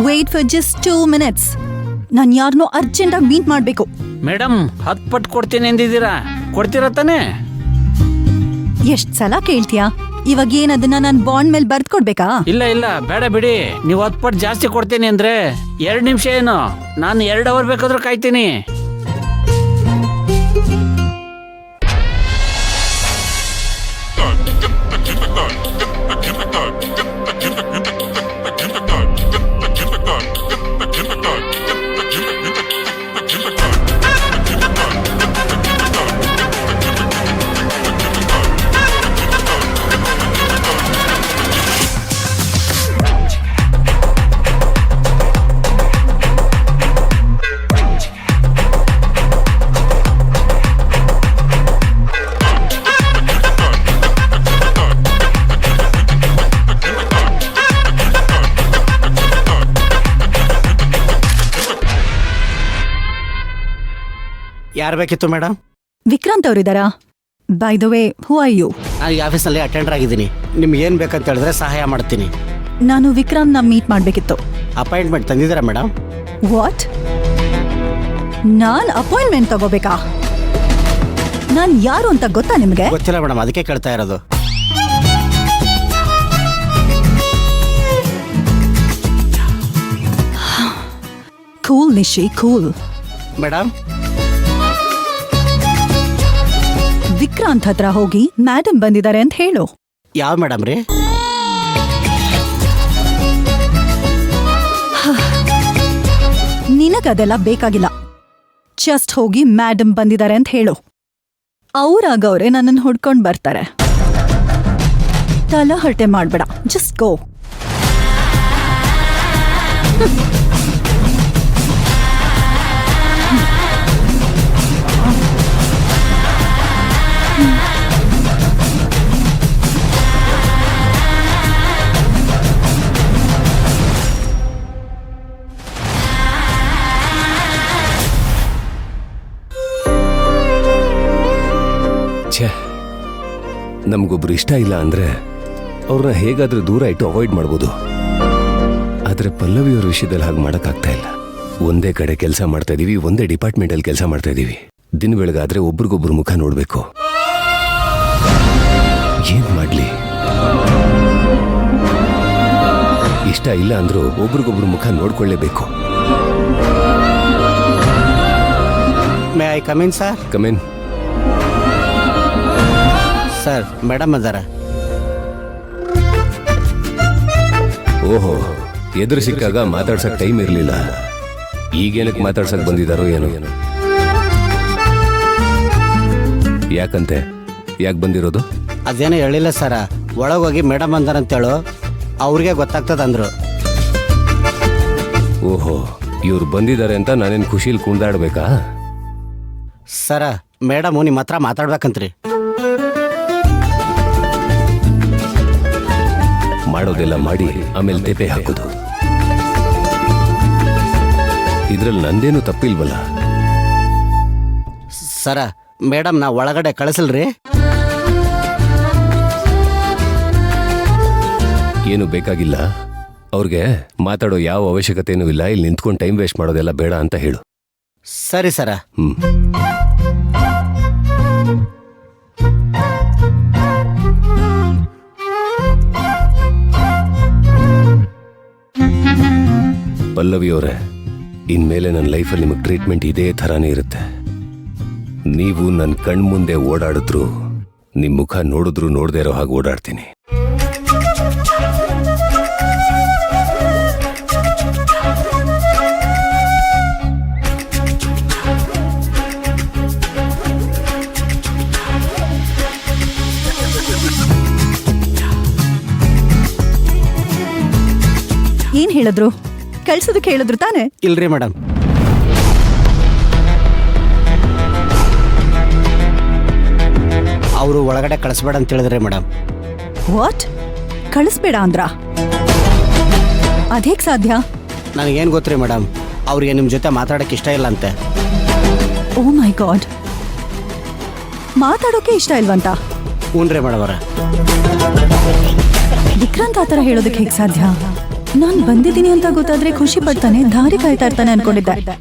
Wait for just 2 minutes. ನಾನು ಯಾರನ್ನೋ ಅರ್ಜೆಂಟಾಗಿ ಮೀಟ್ ಮಾಡಬೇಕು. ಮೇಡಮ್ 10 ಪಟ್ಟು ಕೊಡ್ತೀನಿ ಎಂದಿದ್ದೀರಾ, ಕೊಡ್ತೀರಾ ತಾನೇ? ಎಷ್ಟ್ ಸಲ ಕೇಳ್ತೀಯಾ? ಇವಾಗ ಏನದನ್ನ ನಾನು ಬಾಂಡ್ ಮೇಲೆ ಬರ್ದ್ ಕೊಡ್ಬೇಕಾ? ಇಲ್ಲ ಬೇಡ ಬಿಡಿ. ನೀವು 10 ಪಟ್ಟು ಜಾಸ್ತಿ ಕೊಡ್ತೀನಿ ಅಂದ್ರೆ 2 ನಿಮಿಷ ಏನು, ನಾನು 2 ಅವರ್ ಬೇಕಾದ್ರೂ ಕಾಯ್ತೀನಿ. ಯಾರು ಬೇಕಿತ್ತು ಮೇಡಮ್? ವಿಕ್ರಾಂತ್ ಅವರಿದ್ದಾರಾ? By the way, who are you? ನಾನು ಈ ಆಫೀಸ್ನಲ್ಲಿ ಅಟೆಂಡರ್ ಆಗಿದ್ದೀನಿ. ನಿಮ್ಗೆ ಏನು ಬೇಕಂತ ಹೇಳಿದ್ರೆ ಸಹಾಯ ಮಾಡ್ತೀನಿ. ನಾನು ವಿಕ್ರಾಂತ್ನ ಮೀಟ್ ಮಾಡಬೇಕಿತ್ತು. ಅಪಾಯಿಂಟ್ಮೆಂಟ್ ತಂದಿದ್ದೀರಾ ಮೇಡಮ್? ವಾಟ್? ನಾನ್ ಅಪಾಯಿಂಟ್ಮೆಂಟ್ ತಗೋಬೇಕಾ? ನಾನ್ ಯಾರು ಅಂತ ಗೊತ್ತಾ ನಿಮ್ಗೆ? ಗೊತ್ತಿಲ್ಲ ಮೇಡಮ್, ಅದಕ್ಕೆ ಕೇಳ್ತಾ ಇರೋದು. ಕೂಲ್ ನಿಶಿ, ಕೂಲ್. ಮೇಡಮ್, ವಿಕ್ರಾಂತ್ ಹತ್ರ ಹೋಗಿ ಮ್ಯಾಡಮ್ ಬಂದಿದ್ದಾರೆ ಅಂತ ಹೇಳು. ಯಾವ ಮೇಡಮ್ ರೀ? ನಿನಗದೆಲ್ಲ ಬೇಕಾಗಿಲ್ಲ. ಜಸ್ಟ್ ಹೋಗಿ ಮ್ಯಾಡಮ್ ಬಂದಿದ್ದಾರೆ ಅಂತ ಹೇಳು. ಅವ್ರಾಗವ್ರೆ ನನ್ನನ್ನು ಹುಡ್ಕೊಂಡ್ ಬರ್ತಾರೆ. ತಲಹರಟೆ ಮಾಡ್ಬೇಡ, ಜಸ್ಟ್ ಗೋ. ನಮ್ಗೊಬ್ರು ಇಷ್ಟ ಇಲ್ಲ ಅಂದ್ರೆ ಅವ್ರನ್ನ ಹೇಗಾದ್ರೂ ದೂರ ಇಟ್ಟು ಅವಾಯ್ಡ್ ಮಾಡ್ಬೋದು. ಆದ್ರೆ ಪಲ್ಲವಿಯವ್ರ ವಿಷಯದಲ್ಲಿ ಹಾಗೆ ಮಾಡಕ್ಕಾಗ್ತಾ ಇಲ್ಲ. ಒಂದೇ ಕಡೆ ಕೆಲಸ ಮಾಡ್ತಾ ಇದೀವಿ, ಒಂದೇ ಡಿಪಾರ್ಟ್ಮೆಂಟ್ ಅಲ್ಲಿ ಕೆಲಸ ಮಾಡ್ತಾ ಇದೀವಿ. ದಿನ ಬೆಳಗಾದ್ರೆ ಒಬ್ರಿಗೊಬ್ರು ಮುಖ ನೋಡ್ಬೇಕು. ಏನ್ ಮಾಡ್ಲಿ? ಇಷ್ಟ ಇಲ್ಲ ಅಂದ್ರೂ ಒಬ್ರಿಗೊಬ್ರು ಮುಖ ನೋಡ್ಕೊಳ್ಳೇಬೇಕು. May I come in sir? Come in. Sir, madam ಅದಾರ. ಓಹೋ, ಎದುರು ಸಿಕ್ಕಾಗ ಮಾತಾಡ್ಸಕ್ ಟೈಮ್ ಇರ್ಲಿಲ್ಲ. ಈಗೇನಕ್ಕೆ ಮಾತಾಡ್ಸಕ್ ಬಂದಿದಾರೋ ಏನೋ. ಯಾಕಂತೆ? ಯಾಕೆ ಬಂದಿರೋದು? ಅದೇನೋ ಹೇಳಿಲ್ಲ ಸರ. ಒಳಗೋಗಿ ಮೇಡಮ್ ಅಂದಾರಂತೇಳು, ಅವ್ರಿಗೆ ಗೊತ್ತಾಗ್ತದಂದ್ರು. ಓಹೋ, ಇವ್ರು ಬಂದಿದ್ದಾರೆ ಅಂತ ನಾನೇನು ಖುಷಿಲಿ ಕುಣಿದಾಡ್ಬೇಕಾ? ಸರ, ಮೇಡಮು ನಿಮ್ಮ ಹತ್ರ ಮಾತಾಡ್ಬೇಕಂತ್ರಿ. ಮಾಡೋದೆಲ್ಲ ಮಾಡಿ ಆಮೇಲೆ ತೇಪೆ ಹಾಕೋದು. ಇದ್ರಲ್ಲಿ ನಂದೇನು ತಪ್ಪಿಲ್ವಲ್ಲ. ಸರ, ಮೇಡಮ್ ನಾ ಒಳಗಡೆ ಕಳಿಸಲ್ರಿ? ಏನು ಬೇಕಾಗಿಲ್ಲ. ಅವ್ರಿಗೆ ಮಾತಾಡೋ ಯಾವ ಅವಶ್ಯಕತೆನೂ ಇಲ್ಲ. ಇಲ್ಲಿ ನಿಂತ್ಕೊಂಡು ಟೈಮ್ ವೇಸ್ಟ್ ಮಾಡೋದೆಲ್ಲ ಬೇಡ ಅಂತ ಹೇಳು. ಸರಿ ಸರ. ಪಲ್ಲವಿಯವರೇ, ಇನ್ಮೇಲೆ ನನ್ನ ಲೈಫಲ್ಲಿ ನಿಮಗೆ ಟ್ರೀಟ್ಮೆಂಟ್ ಇದೇ ಥರಾನೇ ಇರುತ್ತೆ. ನೀವು ನನ್ನ ಕಣ್ಮುಂದೆ ಓಡಾಡಿದ್ರು, ನಿಮ್ಮ ಮುಖ ನೋಡಿದ್ರು ನೋಡದೇ ಇರೋ ಹಾಗೆ ಓಡಾಡ್ತೀನಿ. ಏನ್ ಹೇಳಿದ್ರು? ಕಳ್ಸೋದಕ್ಕೆ ಹೇಳಿದ್ರು ತಾನೆ? ಇಲ್ರಿ ಮೇಡಮ್. ಅವರು ಒಳಗಡೆ ಕಳಿಸ್ಬೇಡ ಅಂತ ಹೇಳಿದ್ರೆ ಮೇಡಮ್. ವಾಟ್? ಕಳಿಸ್ಬೇಡ ಅಂದ್ರ? ಅದೇಕ್ ಸಾಧ್ಯ? ನನಗೇನು ಗೊತ್ತ್ರಿ ಮೇಡಮ್, ಅವ್ರಿಗೆ ನಿಮ್ಮ ಜೊತೆ ಮಾತಾಡೋಕ್ಕೆ ಇಷ್ಟ ಇಲ್ಲ ಅಂತೆ. ಓ ಮೈ ಗಾಡ್, ಮಾತಾಡೋಕೆ ಇಷ್ಟ ಇಲ್ವಂತ? ಹ್ಞೂ ರೀ ಮೇಡಮ್ ಅವರ. ವಿಕ್ರಾಂತ್ ಆ ಥರ ಹೇಳೋದಕ್ಕೆ ಹೇಗೆ ಸಾಧ್ಯ? ನಾನ್ ಬಂದಿದ್ದೀನಿ ಅಂತ ಗೊತ್ತಾದ್ರೆ ಖುಷಿ ಪಡ್ತಾನೆ, ದಾರಿ ಕಾಯ್ತಾ ಇರ್ತಾನೆ ಅನ್ಕೊಂಡಿದ್ದೆ.